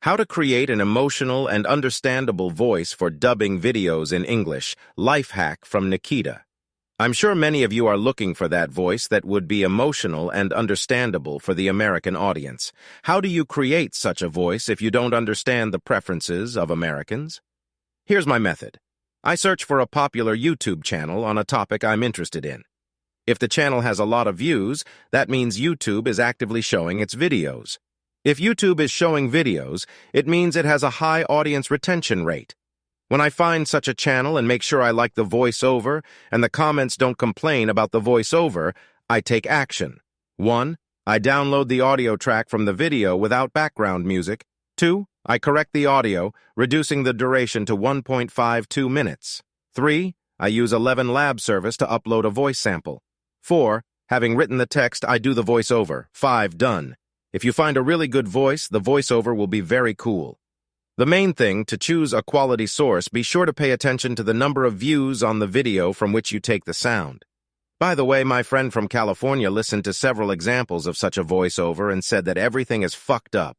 How to create an emotional and understandable voice for dubbing videos in English. Life hack from Nikita. I'm sure many of you are looking for that voice that would be emotional and understandable for the American audience. How do you create such a voice if you don't understand the preferences of Americans? Here's my method. I search for a popular YouTube channel on a topic I'm interested in. If the channel has a lot of views, that means YouTube is actively showing its videos. If YouTube is showing videos, it means it has a high audience retention rate. When I find such a channel and make sure I like the voiceover and the comments don't complain about the voiceover, I take action. 1. I download the audio track from the video without background music. 2. I correct the audio, reducing the duration to 1.52 minutes. 3. I use 11 Lab service to upload a voice sample. 4. Having written the text, I do the voiceover. 5. Done. If you find a really good voice, the voiceover will be very cool. The main thing, to choose a quality source, be sure to pay attention to the number of views on the video from which you take the sound. By the way, my friend from California listened to several examples of such a voiceover and said that everything is fucked up.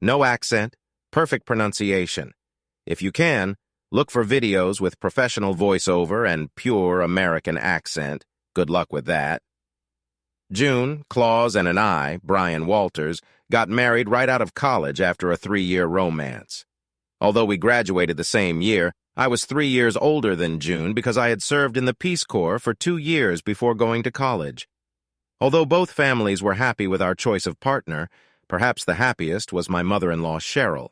No accent, perfect pronunciation. If you can, look for videos with professional voiceover and pure American accent. Good luck with that. June, Claus, and I, Brian Walters, got married right out of college after a 3-year romance. Although we graduated the same year, I was 3 years older than June because I had served in the Peace Corps for 2 years before going to college. Although both families were happy with our choice of partner, perhaps the happiest was my mother-in-law, Cheryl.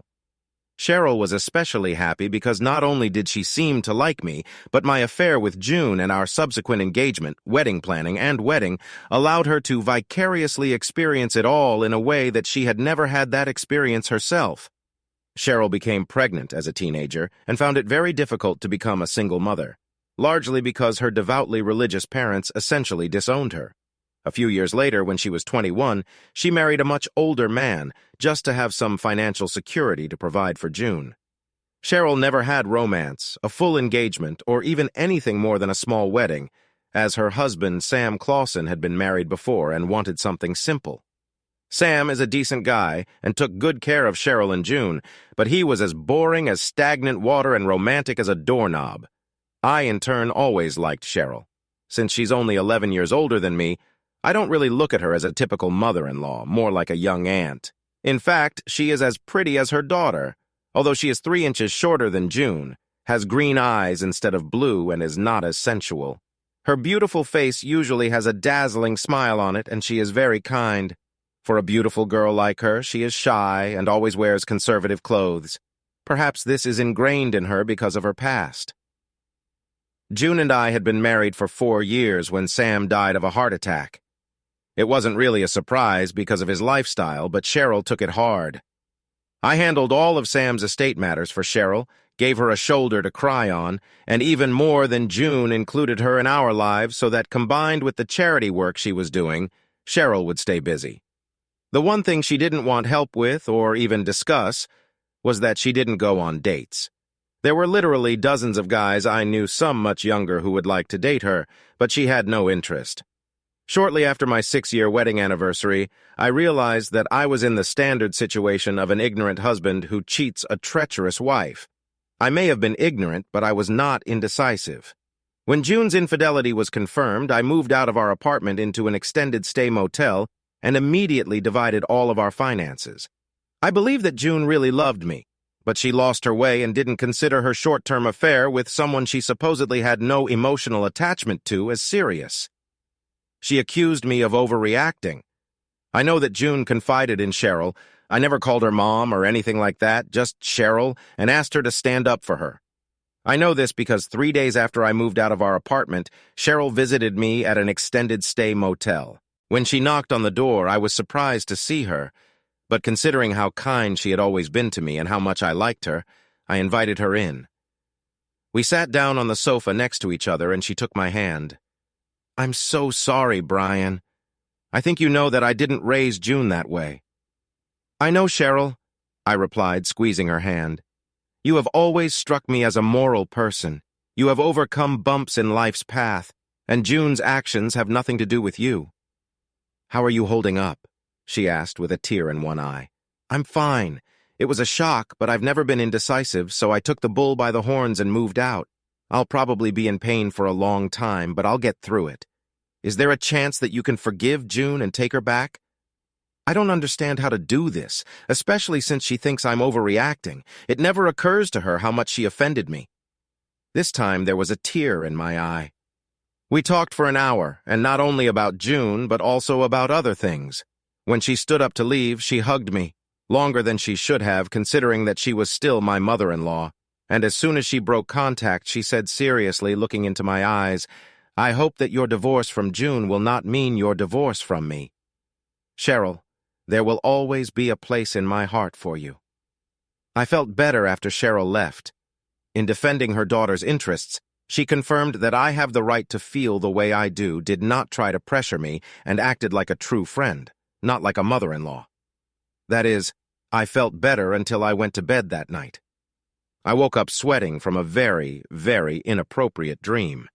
Cheryl was especially happy because not only did she seem to like me, but my affair with June and our subsequent engagement, wedding planning, and wedding allowed her to vicariously experience it all in a way that she had never had that experience herself. Cheryl became pregnant as a teenager and found it very difficult to become a single mother, largely because her devoutly religious parents essentially disowned her. A few years later, when she was 21, she married a much older man, just to have some financial security to provide for June. Cheryl never had romance, a full engagement, or even anything more than a small wedding, as her husband, Sam Clausen, had been married before and wanted something simple. Sam is a decent guy and took good care of Cheryl and June, but he was as boring as stagnant water and romantic as a doorknob. I, in turn, always liked Cheryl. Since she's only 11 years older than me, I don't really look at her as a typical mother-in-law, more like a young aunt. In fact, she is as pretty as her daughter, although she is 3 inches shorter than June, has green eyes instead of blue, and is not as sensual. Her beautiful face usually has a dazzling smile on it, and she is very kind. For a beautiful girl like her, she is shy and always wears conservative clothes. Perhaps this is ingrained in her because of her past. June and I had been married for 4 years when Sam died of a heart attack. It wasn't really a surprise because of his lifestyle, but Cheryl took it hard. I handled all of Sam's estate matters for Cheryl, gave her a shoulder to cry on, and even more than June included her in our lives so that combined with the charity work she was doing, Cheryl would stay busy. The one thing she didn't want help with or even discuss was that she didn't go on dates. There were literally dozens of guys I knew, some much younger, who would like to date her, but she had no interest. Shortly after my 6-year wedding anniversary, I realized that I was in the standard situation of an ignorant husband who cheats a treacherous wife. I may have been ignorant, but I was not indecisive. When June's infidelity was confirmed, I moved out of our apartment into an extended stay motel and immediately divided all of our finances. I believe that June really loved me, but she lost her way and didn't consider her short-term affair with someone she supposedly had no emotional attachment to as serious. She accused me of overreacting. I know that June confided in Cheryl. I never called her mom or anything like that, just Cheryl, and asked her to stand up for her. I know this because 3 days after I moved out of our apartment, Cheryl visited me at an extended stay motel. When she knocked on the door, I was surprised to see her, but considering how kind she had always been to me and how much I liked her, I invited her in. We sat down on the sofa next to each other and she took my hand. "I'm so sorry, Brian. I think you know that I didn't raise June that way." "I know, Cheryl," I replied, squeezing her hand. "You have always struck me as a moral person. You have overcome bumps in life's path, and June's actions have nothing to do with you." "How are you holding up?" she asked with a tear in one eye. "I'm fine. It was a shock, but I've never been indecisive, so I took the bull by the horns and moved out. I'll probably be in pain for a long time, but I'll get through it. Is there a chance that you can forgive June and take her back? I don't understand how to do this, especially since she thinks I'm overreacting. It never occurs to her how much she offended me. This time there was a tear in my eye. We talked for an hour, and not only about June, but also about other things. When she stood up to leave, she hugged me, longer than she should have, considering that she was still my mother-in-law. And as soon as she broke contact, she said seriously, looking into my eyes, "I hope that your divorce from June will not mean your divorce from me. Cheryl, there will always be a place in my heart for you." I felt better after Cheryl left. In defending her daughter's interests, she confirmed that I have the right to feel the way I do, did not try to pressure me, and acted like a true friend, not like a mother-in-law. That is, I felt better until I went to bed that night. I woke up sweating from a very, very inappropriate dream.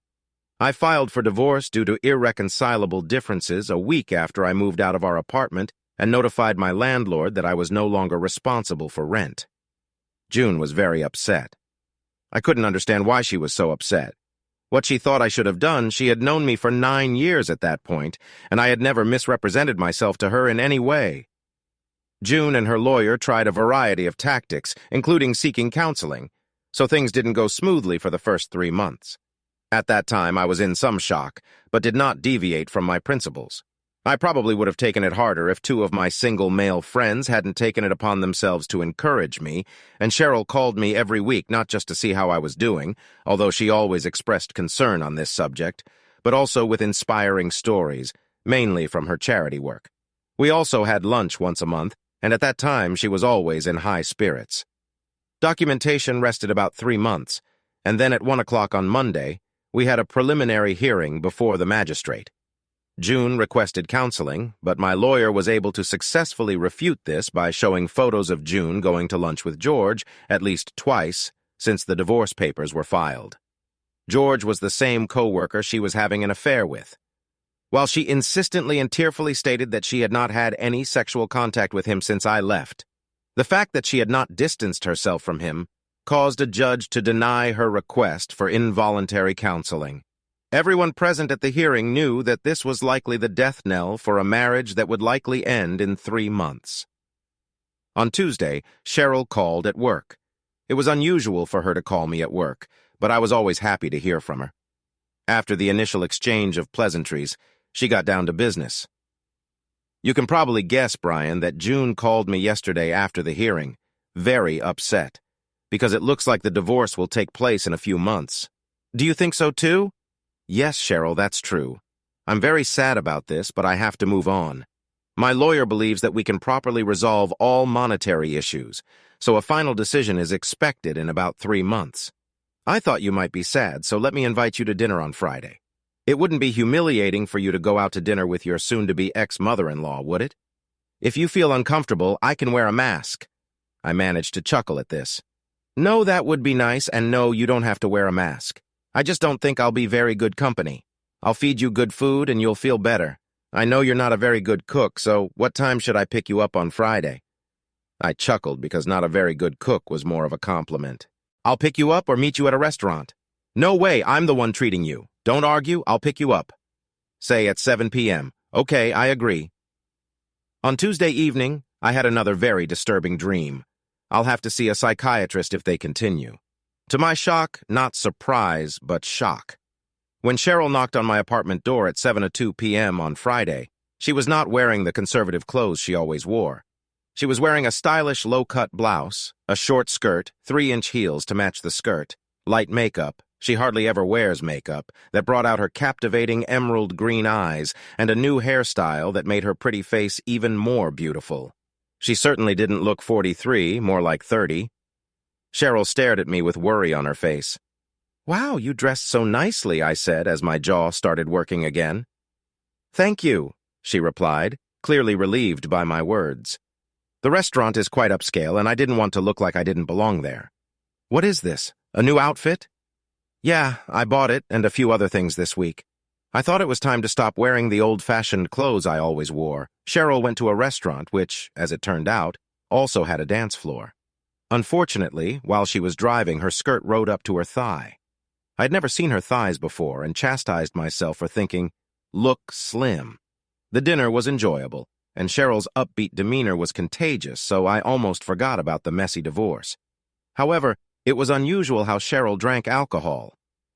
I filed for divorce due to irreconcilable differences a week after I moved out of our apartment and notified my landlord that I was no longer responsible for rent. June was very upset. I couldn't understand why she was so upset. What she thought I should have done, she had known me for 9 years at that point, and I had never misrepresented myself to her in any way. June and her lawyer tried a variety of tactics, including seeking counseling, so things didn't go smoothly for the first 3 months. At that time, I was in some shock, but did not deviate from my principles. I probably would have taken it harder if 2 of my single male friends hadn't taken it upon themselves to encourage me, and Cheryl called me every week not just to see how I was doing, although she always expressed concern on this subject, but also with inspiring stories, mainly from her charity work. We also had lunch once a month, and at that time she was always in high spirits. Documentation rested about 3 months, and then at 1 o'clock on Monday, we had a preliminary hearing before the magistrate. June requested counseling, but my lawyer was able to successfully refute this by showing photos of June going to lunch with George at least twice since the divorce papers were filed. George was the same co-worker she was having an affair with. While she insistently and tearfully stated that she had not had any sexual contact with him since I left, the fact that she had not distanced herself from him caused a judge to deny her request for involuntary counseling. Everyone present at the hearing knew that this was likely the death knell for a marriage that would likely end in 3 months. On Tuesday, Cheryl called at work. It was unusual for her to call me at work, but I was always happy to hear from her. After the initial exchange of pleasantries, she got down to business. You can probably guess, Brian, that June called me yesterday after the hearing, very upset, because it looks like the divorce will take place in a few months. Do you think so too? Yes, Cheryl, that's true. I'm very sad about this, but I have to move on. My lawyer believes that we can properly resolve all monetary issues, so a final decision is expected in about 3 months. I thought you might be sad, so let me invite you to dinner on Friday. It wouldn't be humiliating for you to go out to dinner with your soon-to-be ex-mother-in-law, would it? If you feel uncomfortable, I can wear a mask. I managed to chuckle at this. No, that would be nice, and no, you don't have to wear a mask. I just don't think I'll be very good company. I'll feed you good food and you'll feel better. I know you're not a very good cook, so what time should I pick you up on Friday? I chuckled because not a very good cook was more of a compliment. I'll pick you up or meet you at a restaurant. No way, I'm the one treating you. Don't argue, I'll pick you up. Say at 7 p.m. Okay, I agree. On Tuesday evening, I had another very disturbing dream. I'll have to see a psychiatrist if they continue. To my shock, not surprise, but shock. When Cheryl knocked on my apartment door at 7:02 p.m. on Friday, she was not wearing the conservative clothes she always wore. She was wearing a stylish low-cut blouse, a short skirt, 3-inch heels to match the skirt, light makeup, she hardly ever wears makeup, that brought out her captivating emerald green eyes, and a new hairstyle that made her pretty face even more beautiful. She certainly didn't look 43, more like 30. Cheryl stared at me with worry on her face. Wow, you dressed so nicely, I said as my jaw started working again. Thank you, she replied, clearly relieved by my words. The restaurant is quite upscale, and I didn't want to look like I didn't belong there. What is this, a new outfit? Yeah, I bought it and a few other things this week. I thought it was time to stop wearing the old-fashioned clothes I always wore. Cheryl went to a restaurant which, as it turned out, also had a dance floor. Unfortunately, while she was driving, her skirt rode up to her thigh. I'd never seen her thighs before and chastised myself for thinking, "Look slim." The dinner was enjoyable, and Cheryl's upbeat demeanor was contagious, so I almost forgot about the messy divorce. However, it was unusual how Cheryl drank alcohol.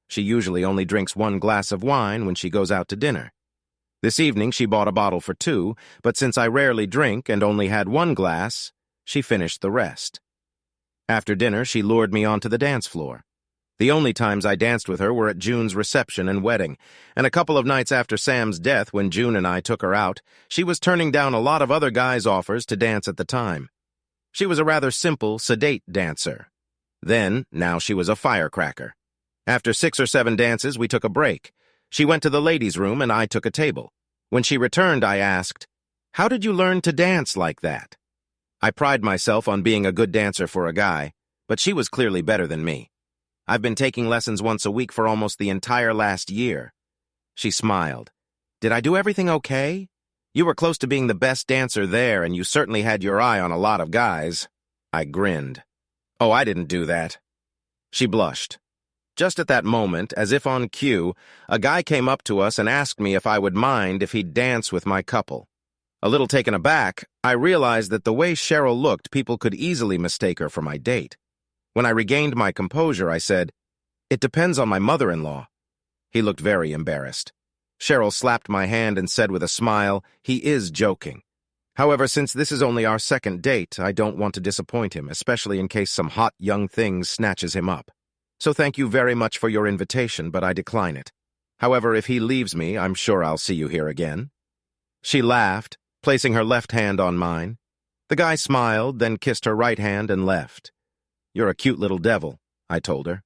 She usually only drinks 1 glass of wine when she goes out to dinner. This evening she bought a bottle for 2, but since I rarely drink and only had 1 glass, she finished the rest. After dinner, she lured me onto the dance floor. The only times I danced with her were at June's reception and wedding, and a couple of nights after Sam's death when June and I took her out, she was turning down a lot of other guys' offers to dance at the time. She was a rather simple, sedate dancer. Now she was a firecracker. After 6 or 7 dances, we took a break. She went to the ladies' room and I took a table. When she returned, I asked, "How did you learn to dance like that?" I pride myself on being a good dancer for a guy, but she was clearly better than me. "I've been taking lessons once a week for almost the entire last year." She smiled. "Did I do everything okay? You were close to being the best dancer there, and you certainly had your eye on a lot of guys." I grinned. "Oh, I didn't do that." She blushed. Just at that moment, as if on cue, a guy came up to us and asked me if I would mind if he'd dance with my couple. A little taken aback, I realized that the way Cheryl looked, people could easily mistake her for my date. When I regained my composure, I said, "It depends on my mother-in-law." He looked very embarrassed. Cheryl slapped my hand and said with a smile, "He is joking. However, since this is only our second date, I don't want to disappoint him, especially in case some hot young thing snatches him up. So thank you very much for your invitation, but I decline it. However, if he leaves me, I'm sure I'll see you here again." She laughed, placing her left hand on mine. The guy smiled, then kissed her right hand and left. "You're a cute little devil," I told her.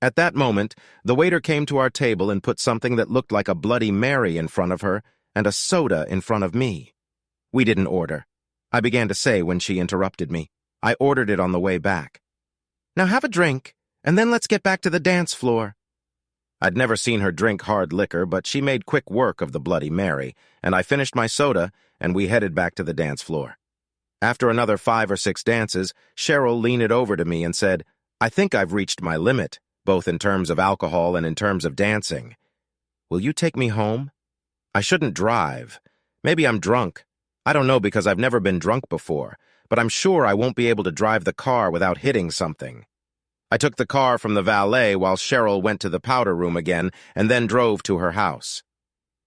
At that moment, the waiter came to our table and put something that looked like a Bloody Mary in front of her and a soda in front of me. We didn't order, I began to say when she interrupted me. I ordered it on the way back. "Now have a drink, and then let's get back to the dance floor." I'd never seen her drink hard liquor, but she made quick work of the Bloody Mary, and I finished my soda, and we headed back to the dance floor. After another 5 or 6 dances, Cheryl leaned over to me and said, "I think I've reached my limit, both in terms of alcohol and in terms of dancing. Will you take me home? I shouldn't drive. Maybe I'm drunk. I don't know because I've never been drunk before, but I'm sure I won't be able to drive the car without hitting something." I took the car from the valet while Cheryl went to the powder room again and then drove to her house.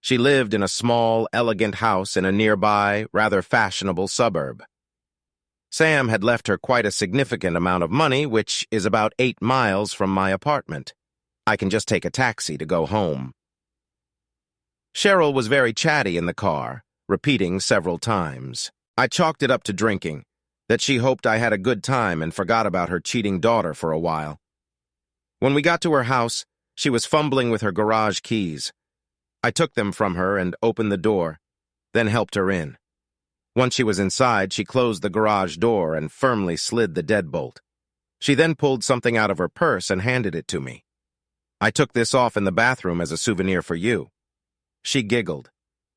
She lived in a small, elegant house in a nearby, rather fashionable suburb. Sam had left her quite a significant amount of money, which is about 8 miles from my apartment. I can just take a taxi to go home. Cheryl was very chatty in the car, repeating several times. I chalked it up to drinking, that she hoped I had a good time and forgot about her cheating daughter for a while. When we got to her house, she was fumbling with her garage keys. I took them from her and opened the door, then helped her in. Once she was inside, she closed the garage door and firmly slid the deadbolt. She then pulled something out of her purse and handed it to me. "I took this off in the bathroom as a souvenir for you." She giggled.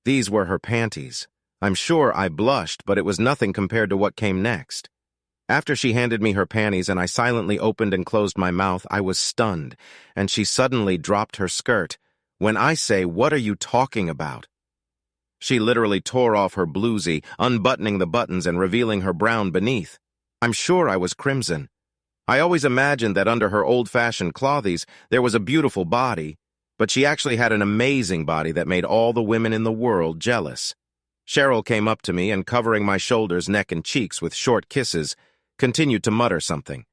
These were her panties. I'm sure I blushed, but it was nothing compared to what came next. After she handed me her panties and I silently opened and closed my mouth, I was stunned, and she suddenly dropped her skirt. When I say, "What are you talking about?" She literally tore off her blousie, unbuttoning the buttons and revealing her brown beneath. I'm sure I was crimson. I always imagined that under her old-fashioned clothies there was a beautiful body, but she actually had an amazing body that made all the women in the world jealous. Cheryl came up to me and, covering my shoulders, neck, and cheeks with short kisses, continued to mutter something.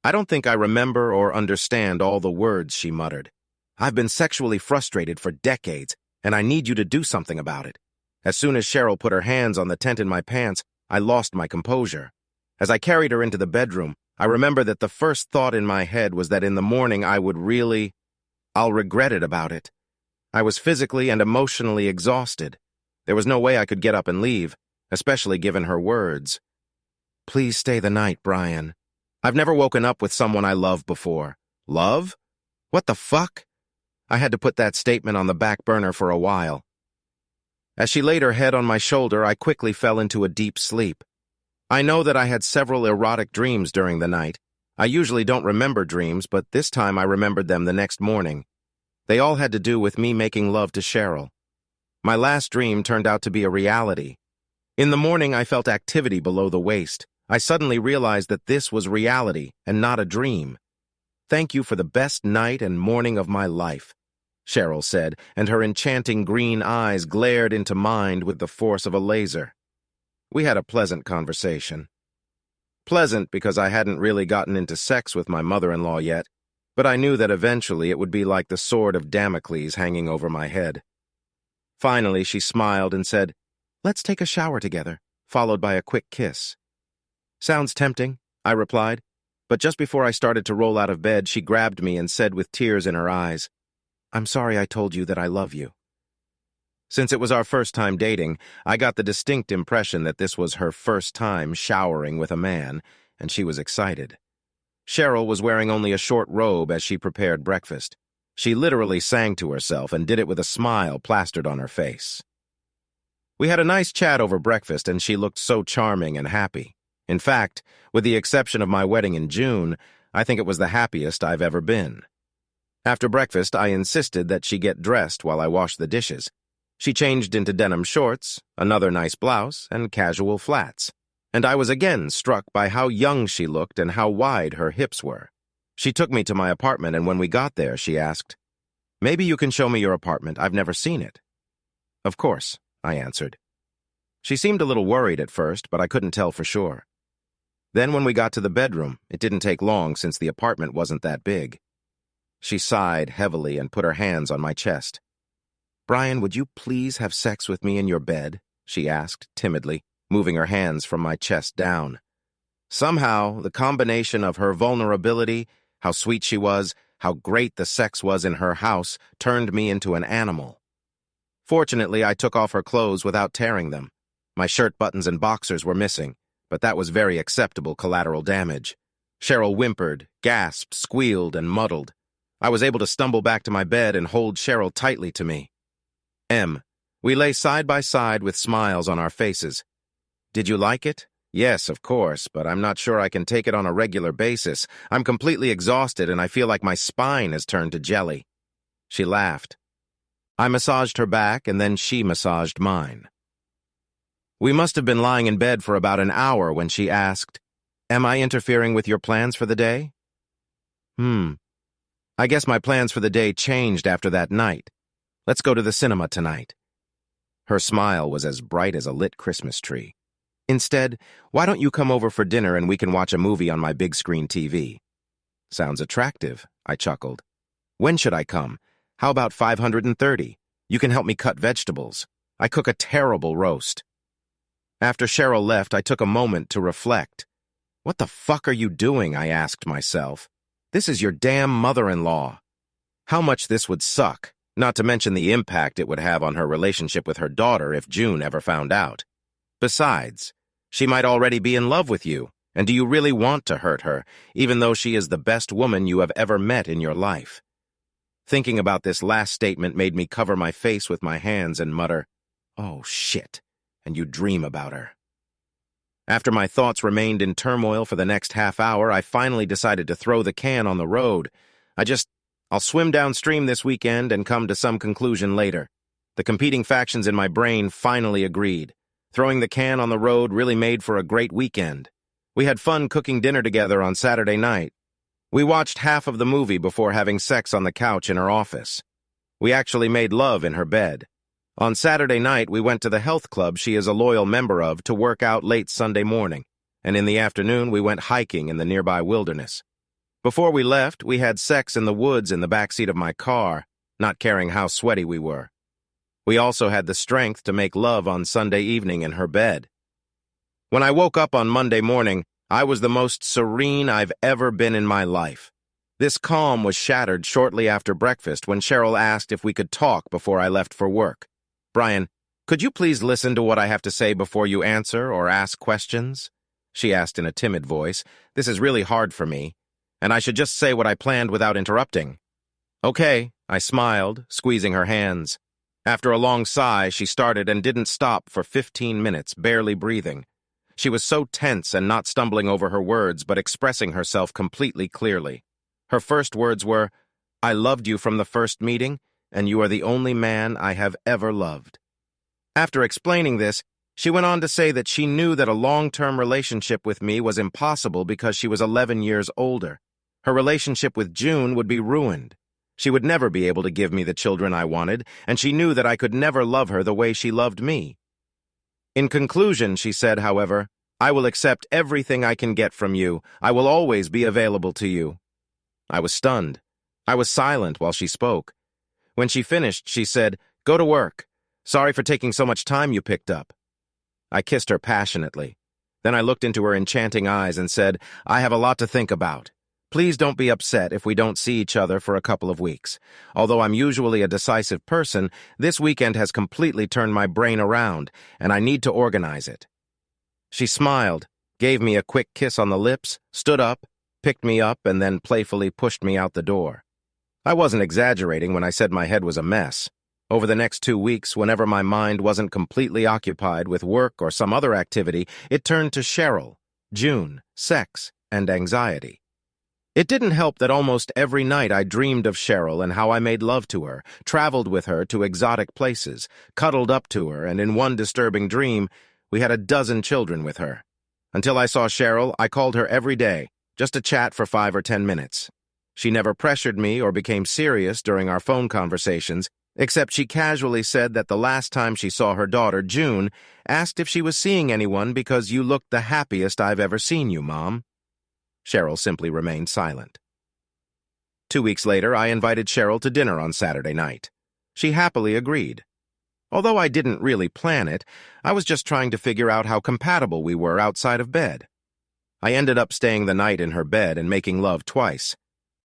I don't think I remember or understand all the words she muttered. "I've been sexually frustrated for decades, and I need you to do something about it." As soon as Cheryl put her hands on the tent in my pants, I lost my composure. As I carried her into the bedroom, I remember that the first thought in my head was that in the morning I'll regret it about it. I was physically and emotionally exhausted. There was no way I could get up and leave, especially given her words. "Please stay the night, Brian. I've never woken up with someone I love before." Love? What the fuck? I had to put that statement on the back burner for a while. As she laid her head on my shoulder, I quickly fell into a deep sleep. I know that I had several erotic dreams during the night. I usually don't remember dreams, but this time I remembered them the next morning. They all had to do with me making love to Cheryl. My last dream turned out to be a reality. In the morning, I felt activity below the waist. I suddenly realized that this was reality and not a dream. "Thank you for the best night and morning of my life," Cheryl said, and her enchanting green eyes glared into mine with the force of a laser. We had a pleasant conversation. Pleasant because I hadn't really gotten into sex with my mother-in-law yet, but I knew that eventually it would be like the sword of Damocles hanging over my head. Finally, she smiled and said, "Let's take a shower together," followed by a quick kiss. "Sounds tempting," I replied, but just before I started to roll out of bed, she grabbed me and said with tears in her eyes, "I'm sorry I told you that I love you." Since it was our first time dating, I got the distinct impression that this was her first time showering with a man, and she was excited. Cheryl was wearing only a short robe as she prepared breakfast. She literally sang to herself and did it with a smile plastered on her face. We had a nice chat over breakfast, and she looked so charming and happy. In fact, with the exception of my wedding in June, I think it was the happiest I've ever been. After breakfast, I insisted that she get dressed while I washed the dishes. She changed into denim shorts, another nice blouse, and casual flats. And I was again struck by how young she looked and how wide her hips were. She took me to my apartment, and when we got there, she asked, "Maybe you can show me your apartment. I've never seen it." "Of course," I answered. She seemed a little worried at first, but I couldn't tell for sure. Then when we got to the bedroom, it didn't take long since the apartment wasn't that big. She sighed heavily and put her hands on my chest. "Brian, would you please have sex with me in your bed?" she asked, timidly, moving her hands from my chest down. Somehow, the combination of her vulnerability, how sweet she was, how great the sex was in her house, turned me into an animal. Fortunately, I took off her clothes without tearing them. My shirt buttons and boxers were missing, but that was very acceptable collateral damage. Cheryl whimpered, gasped, squealed, and muddled. I was able to stumble back to my bed and hold Cheryl tightly to me. We lay side by side with smiles on our faces. "Did you like it?" "Yes, of course, but I'm not sure I can take it on a regular basis. I'm completely exhausted and I feel like my spine has turned to jelly." She laughed. I massaged her back and then she massaged mine. We must have been lying in bed for about an hour when she asked, "Am I interfering with your plans for the day?" I guess my plans for the day changed after that night. Let's go to the cinema tonight." Her smile was as bright as a lit Christmas tree. "Instead, why don't you come over for dinner and we can watch a movie on my big screen TV?" "Sounds attractive," I chuckled. "When should I come? How about 530? You can help me cut vegetables. I cook a terrible roast." After Cheryl left, I took a moment to reflect. What the fuck are you doing? I asked myself. This is your damn mother-in-law. How much this would suck, not to mention the impact it would have on her relationship with her daughter if June ever found out. Besides, she might already be in love with you, and do you really want to hurt her, even though she is the best woman you have ever met in your life? Thinking about this last statement made me cover my face with my hands and mutter, "Oh, shit," and you dream about her. After my thoughts remained in turmoil for the next half hour, I finally decided to throw the can on the road. I'll swim downstream this weekend and come to some conclusion later. The competing factions in my brain finally agreed. Throwing the can on the road really made for a great weekend. We had fun cooking dinner together on Saturday night. We watched half of the movie before having sex on the couch in her office. We actually made love in her bed. On Saturday night, we went to the health club she is a loyal member of to work out late Sunday morning, and in the afternoon we went hiking in the nearby wilderness. Before we left, we had sex in the woods in the backseat of my car, not caring how sweaty we were. We also had the strength to make love on Sunday evening in her bed. When I woke up on Monday morning, I was the most serene I've ever been in my life. This calm was shattered shortly after breakfast when Cheryl asked if we could talk before I left for work. "Brian, could you please listen to what I have to say before you answer or ask questions?" she asked in a timid voice. "This is really hard for me, and I should just say what I planned without interrupting." "Okay," I smiled, squeezing her hands. After a long sigh, she started and didn't stop for 15 minutes, barely breathing. She was so tense and not stumbling over her words, but expressing herself completely clearly. Her first words were, "I loved you from the first meeting, and you are the only man I have ever loved." After explaining this, she went on to say that she knew that a long-term relationship with me was impossible because she was 11 years older. Her relationship with June would be ruined. She would never be able to give me the children I wanted, and she knew that I could never love her the way she loved me. In conclusion, she said, however, "I will accept everything I can get from you. I will always be available to you." I was stunned. I was silent while she spoke. When she finished, she said, "Go to work. Sorry for taking so much time you picked up." I kissed her passionately. Then I looked into her enchanting eyes and said, "I have a lot to think about. Please don't be upset if we don't see each other for a couple of weeks. Although I'm usually a decisive person, this weekend has completely turned my brain around, and I need to organize it." She smiled, gave me a quick kiss on the lips, stood up, picked me up, and then playfully pushed me out the door. I wasn't exaggerating when I said my head was a mess. Over the next 2 weeks, whenever my mind wasn't completely occupied with work or some other activity, it turned to Cheryl, June, sex, and anxiety. It didn't help that almost every night I dreamed of Cheryl and how I made love to her, traveled with her to exotic places, cuddled up to her, and in one disturbing dream, we had a dozen children with her. Until I saw Cheryl, I called her every day, just to chat for 5 or 10 minutes. She never pressured me or became serious during our phone conversations, except she casually said that the last time she saw her daughter, June, asked if she was seeing anyone because you looked the happiest I've ever seen you, Mom. Cheryl simply remained silent. 2 weeks later, I invited Cheryl to dinner on Saturday night. She happily agreed. Although I didn't really plan it, I was just trying to figure out how compatible we were outside of bed. I ended up staying the night in her bed and making love twice.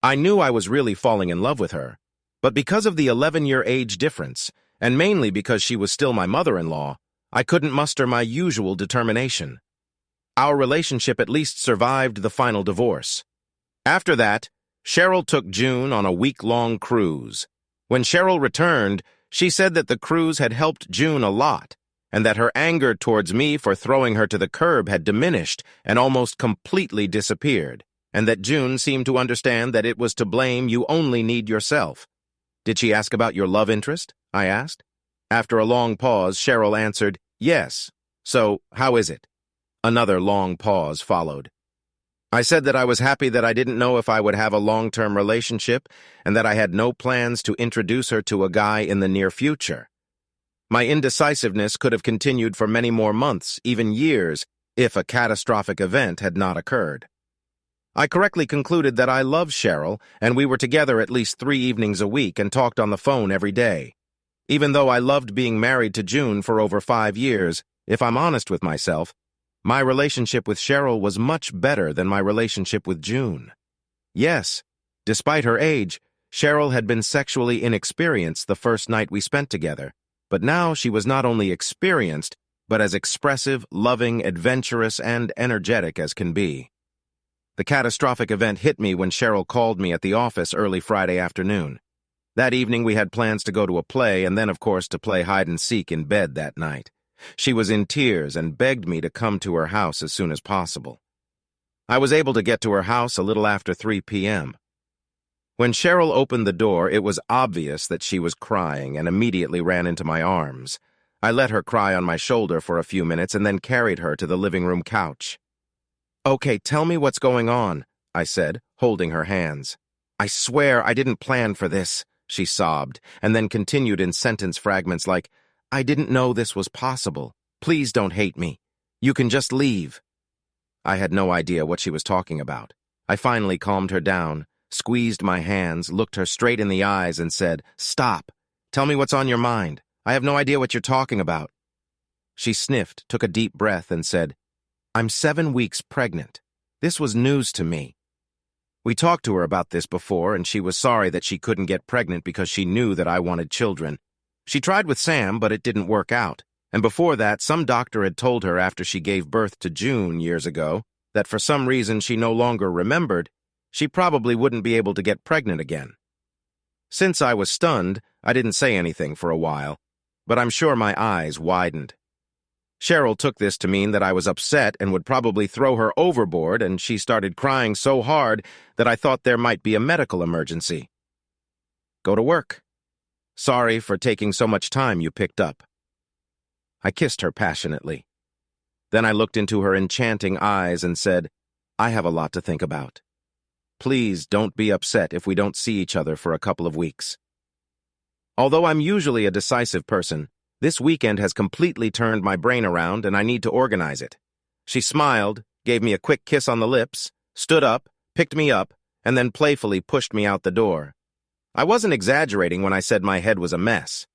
I knew I was really falling in love with her, but because of the 11-year age difference, and mainly because she was still my mother-in-law, I couldn't muster my usual determination. Our relationship at least survived the final divorce. After that, Cheryl took June on a week-long cruise. When Cheryl returned, she said that the cruise had helped June a lot, and that her anger towards me for throwing her to the curb had diminished and almost completely disappeared, and that June seemed to understand that it was to blame you only need yourself. "Did she ask about your love interest?" I asked. After a long pause, Cheryl answered, "Yes. So, how is it?" Another long pause followed. I said that I was happy that I didn't know if I would have a long-term relationship and that I had no plans to introduce her to a guy in the near future. My indecisiveness could have continued for many more months, even years, if a catastrophic event had not occurred. I correctly concluded that I loved Cheryl, and we were together at least 3 evenings a week and talked on the phone every day. Even though I loved being married to June for over 5 years, if I'm honest with myself, my relationship with Cheryl was much better than my relationship with June. Yes, despite her age, Cheryl had been sexually inexperienced the first night we spent together, but now she was not only experienced, but as expressive, loving, adventurous, and energetic as can be. The catastrophic event hit me when Cheryl called me at the office early Friday afternoon. That evening we had plans to go to a play and then, of course, to play hide-and-seek in bed that night. She was in tears and begged me to come to her house as soon as possible. I was able to get to her house a little after 3 p.m. When Cheryl opened the door, it was obvious that she was crying and immediately ran into my arms. I let her cry on my shoulder for a few minutes and then carried her to the living room couch. "Okay, tell me what's going on," I said, holding her hands. "I swear I didn't plan for this," she sobbed, and then continued in sentence fragments like, "I didn't know this was possible. Please don't hate me. You can just leave." I had no idea what she was talking about. I finally calmed her down, squeezed my hands, looked her straight in the eyes, and said, "Stop. Tell me what's on your mind. I have no idea what you're talking about." She sniffed, took a deep breath, and said, "I'm 7 weeks pregnant. This was news to me." We talked to her about this before, and she was sorry that she couldn't get pregnant because she knew that I wanted children. She tried with Sam, but it didn't work out. And before that, some doctor had told her after she gave birth to June years ago that for some reason she no longer remembered, she probably wouldn't be able to get pregnant again. Since I was stunned, I didn't say anything for a while, but I'm sure my eyes widened. Cheryl took this to mean that I was upset and would probably throw her overboard, and she started crying so hard that I thought there might be a medical emergency. Go to work. Sorry for taking so much time you picked up. I kissed her passionately. Then I looked into her enchanting eyes and said, I have a lot to think about. Please don't be upset if we don't see each other for a couple of weeks. Although I'm usually a decisive person, this weekend has completely turned my brain around and I need to organize it. She smiled, gave me a quick kiss on the lips, stood up, picked me up, and then playfully pushed me out the door. I wasn't exaggerating when I said my head was a mess.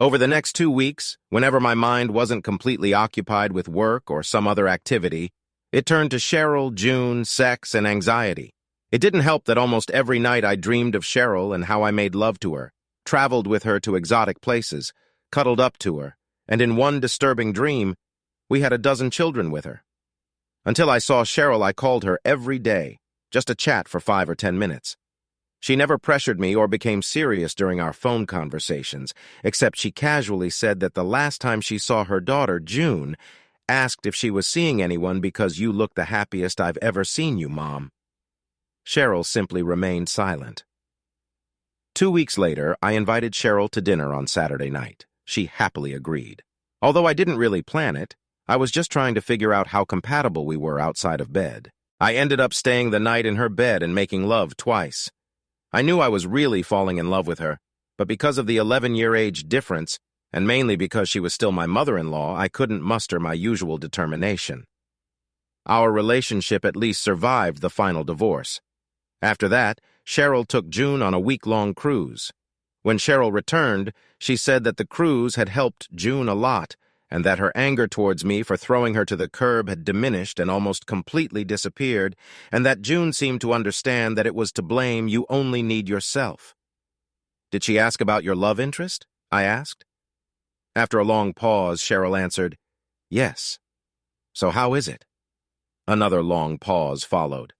Over the next 2 weeks, whenever my mind wasn't completely occupied with work or some other activity, it turned to Cheryl, June, sex, and anxiety. It didn't help that almost every night I dreamed of Cheryl and how I made love to her, traveled with her to exotic places, cuddled up to her, and in one disturbing dream, we had a dozen children with her. Until I saw Cheryl, I called her every day, just to chat for 5 or 10 minutes. She never pressured me or became serious during our phone conversations, except she casually said that the last time she saw her daughter, June, asked if she was seeing anyone because you look the happiest I've ever seen you, Mom. Cheryl simply remained silent. 2 weeks later, I invited Cheryl to dinner on Saturday night. She happily agreed. Although I didn't really plan it, I was just trying to figure out how compatible we were outside of bed. I ended up staying the night in her bed and making love twice. I knew I was really falling in love with her, but because of the 11-year age difference, and mainly because she was still my mother-in-law, I couldn't muster my usual determination. Our relationship at least survived the final divorce. After that, Cheryl took June on a week-long cruise. When Cheryl returned, she said that the cruise had helped June a lot, and that her anger towards me for throwing her to the curb had diminished and almost completely disappeared, and that June seemed to understand that it was to blame you only need yourself. Did she ask about your love interest? I asked. After a long pause, Cheryl answered, Yes. So how is it? Another long pause followed.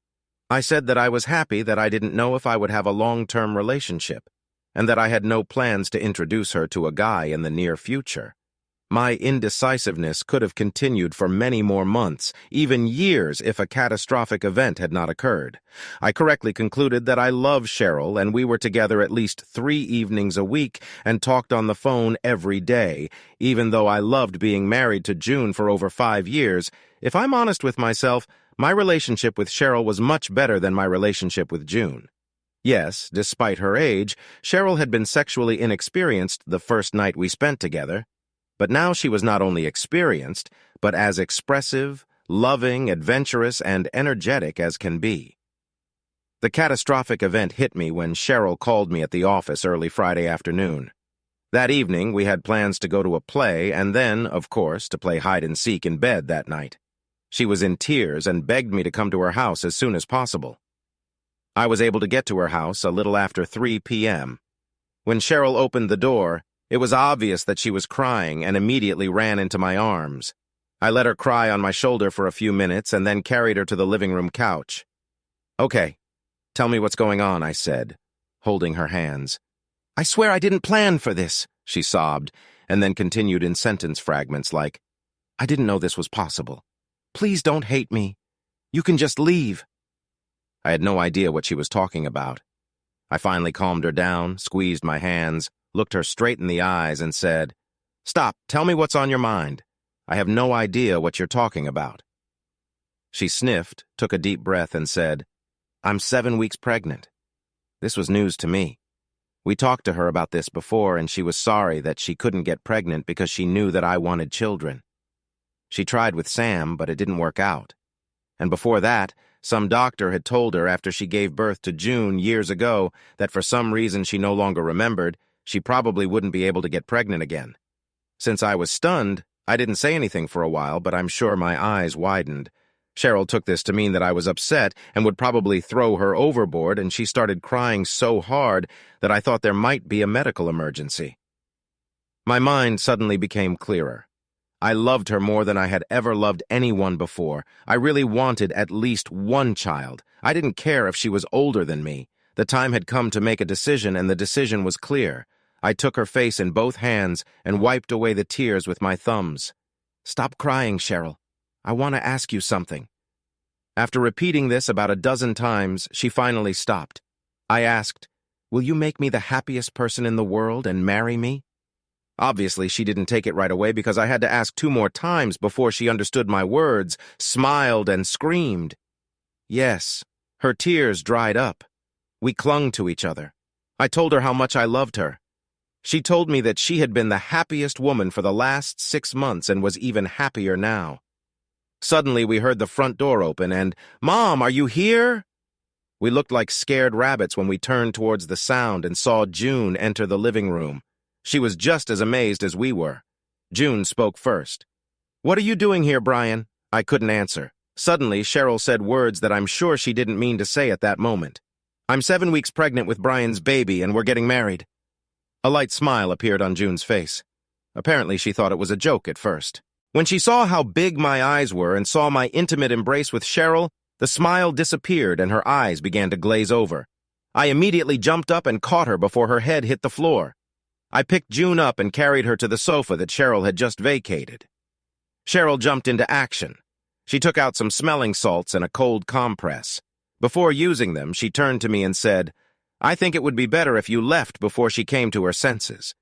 I said that I was happy that I didn't know if I would have a long-term relationship, and that I had no plans to introduce her to a guy in the near future. My indecisiveness could have continued for many more months, even years, if a catastrophic event had not occurred. I correctly concluded that I loved Cheryl, and we were together at least 3 evenings a week and talked on the phone every day. Even though I loved being married to June for over 5 years, if I'm honest with myself, my relationship with Cheryl was much better than my relationship with June. Yes, despite her age, Cheryl had been sexually inexperienced the first night we spent together. But now she was not only experienced, but as expressive, loving, adventurous, and energetic as can be. The catastrophic event hit me when Cheryl called me at the office early Friday afternoon. That evening, we had plans to go to a play and then, of course, to play hide-and-seek in bed that night. She was in tears and begged me to come to her house as soon as possible. I was able to get to her house a little after 3 p.m. When Cheryl opened the door, it was obvious that she was crying and immediately ran into my arms. I let her cry on my shoulder for a few minutes and then carried her to the living room couch. Okay, tell me what's going on, I said, holding her hands. I swear I didn't plan for this, she sobbed, and then continued in sentence fragments like, I didn't know this was possible. Please don't hate me. You can just leave. I had no idea what she was talking about. I finally calmed her down, squeezed my hands, looked her straight in the eyes, and said, Stop, tell me what's on your mind. I have no idea what you're talking about. She sniffed, took a deep breath, and said, I'm 7 weeks pregnant. This was news to me. We talked to her about this before, and she was sorry that she couldn't get pregnant because she knew that I wanted children. She tried with Sam, but it didn't work out. And before that, some doctor had told her after she gave birth to June years ago that for some reason she no longer remembered, she probably wouldn't be able to get pregnant again. Since I was stunned, I didn't say anything for a while, but I'm sure my eyes widened. Cheryl took this to mean that I was upset and would probably throw her overboard, and she started crying so hard that I thought there might be a medical emergency. My mind suddenly became clearer. I loved her more than I had ever loved anyone before. I really wanted at least one child. I didn't care if she was older than me. The time had come to make a decision, and the decision was clear. I took her face in both hands and wiped away the tears with my thumbs. Stop crying, Cheryl. I want to ask you something. After repeating this about a dozen times, she finally stopped. I asked, will you make me the happiest person in the world and marry me? Obviously, she didn't take it right away because I had to ask 2 more times before she understood my words, smiled, and screamed. Yes, her tears dried up. We clung to each other. I told her how much I loved her. She told me that she had been the happiest woman for the last 6 months and was even happier now. Suddenly, we heard the front door open and, "Mom, are you here?" We looked like scared rabbits when we turned towards the sound and saw June enter the living room. She was just as amazed as we were. June spoke first. "What are you doing here, Brian?" I couldn't answer. Suddenly, Cheryl said words that I'm sure she didn't mean to say at that moment. "I'm 7 weeks pregnant with Brian's baby, and we're getting married." A light smile appeared on June's face. Apparently, she thought it was a joke at first. When she saw how big my eyes were and saw my intimate embrace with Cheryl, the smile disappeared and her eyes began to glaze over. I immediately jumped up and caught her before her head hit the floor. I picked June up and carried her to the sofa that Cheryl had just vacated. Cheryl jumped into action. She took out some smelling salts and a cold compress. Before using them, she turned to me and said, "I think it would be better if you left before she came to her senses."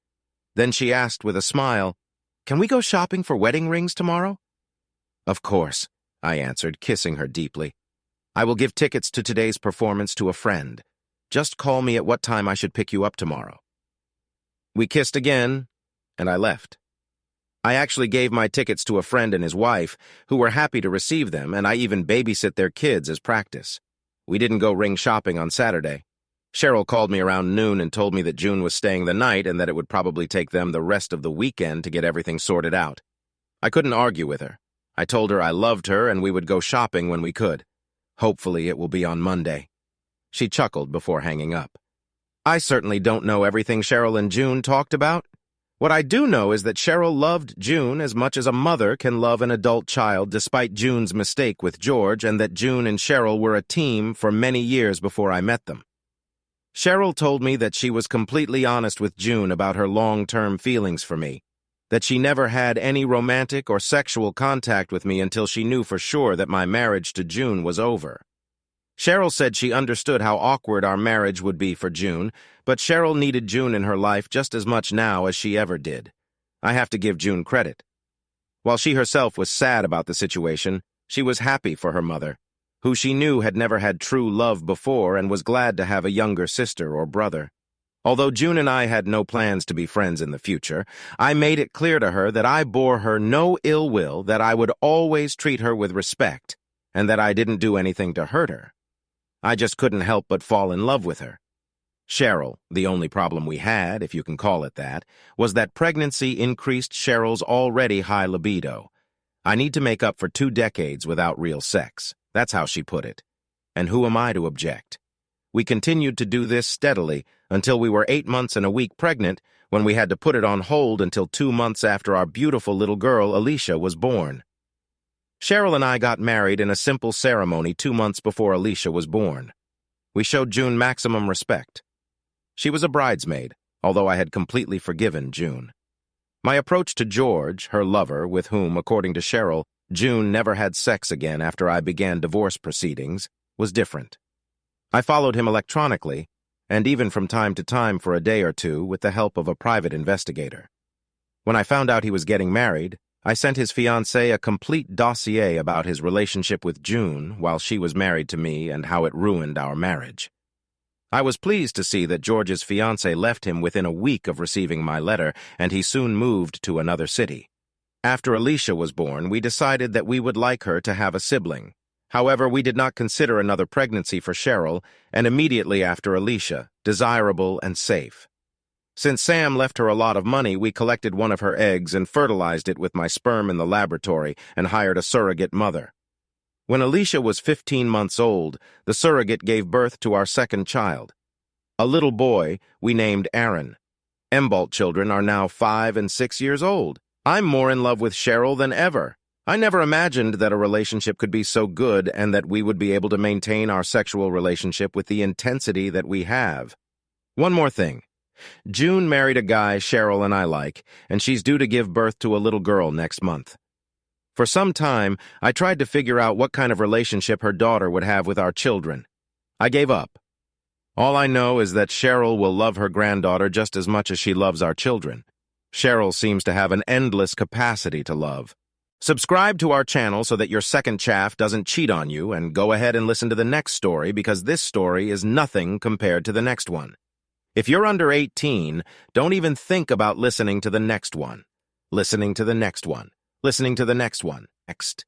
Then she asked with a smile, "Can we go shopping for wedding rings tomorrow?" "Of course," I answered, kissing her deeply. "I will give tickets to today's performance to a friend. Just call me at what time I should pick you up tomorrow." We kissed again, and I left. I actually gave my tickets to a friend and his wife, who were happy to receive them, and I even babysit their kids as practice. We didn't go ring shopping on Saturday. Cheryl called me around noon and told me that June was staying the night and that it would probably take them the rest of the weekend to get everything sorted out. I couldn't argue with her. I told her I loved her and we would go shopping when we could. Hopefully it will be on Monday. She chuckled before hanging up. I certainly don't know everything Cheryl and June talked about. What I do know is that Cheryl loved June as much as a mother can love an adult child despite June's mistake with George, and that June and Cheryl were a team for many years before I met them. Cheryl told me that she was completely honest with June about her long-term feelings for me, that she never had any romantic or sexual contact with me until she knew for sure that my marriage to June was over. Cheryl said she understood how awkward our marriage would be for June, but Cheryl needed June in her life just as much now as she ever did. I have to give June credit. While she herself was sad about the situation, she was happy for her mother, who she knew had never had true love before and was glad to have a younger sister or brother. Although June and I had no plans to be friends in the future, I made it clear to her that I bore her no ill will, that I would always treat her with respect, and that I didn't do anything to hurt her. I just couldn't help but fall in love with her. Cheryl, the only problem we had, if you can call it that, was that pregnancy increased Cheryl's already high libido. I need to make up for 2 decades without real sex. That's how she put it. And who am I to object? We continued to do this steadily until we were 8 months and a week pregnant, when we had to put it on hold until 2 months after our beautiful little girl, Alicia, was born. Cheryl and I got married in a simple ceremony 2 months before Alicia was born. We showed June maximum respect. She was a bridesmaid, although I had completely forgiven June. My approach to George, her lover, with whom, according to Cheryl, June never had sex again after I began divorce proceedings, was different. I followed him electronically, and even from time to time for a day or two with the help of a private investigator. When I found out he was getting married, I sent his fiancée a complete dossier about his relationship with June while she was married to me and how it ruined our marriage. I was pleased to see that George's fiancée left him within a week of receiving my letter, and he soon moved to another city. After Alicia was born, we decided that we would like her to have a sibling. However, we did not consider another pregnancy for Cheryl, and immediately after Alicia, desirable and safe. Since Sam left her a lot of money, we collected one of her eggs and fertilized it with my sperm in the laboratory and hired a surrogate mother. When Alicia was 15 months old, the surrogate gave birth to our second child. A little boy we named Aaron. Embolt children are now 5 and 6 years old. I'm more in love with Cheryl than ever. I never imagined that a relationship could be so good and that we would be able to maintain our sexual relationship with the intensity that we have. One more thing. June married a guy Cheryl and I like, and she's due to give birth to a little girl next month. For some time, I tried to figure out what kind of relationship her daughter would have with our children. I gave up. All I know is that Cheryl will love her granddaughter just as much as she loves our children. Cheryl seems to have an endless capacity to love. Subscribe to our channel so that your second chaff doesn't cheat on you, and go ahead and listen to the next story because this story is nothing compared to the next one. If you're under 18, don't even think about listening to the next one. Listening to the next one. Listening to the next one. Next.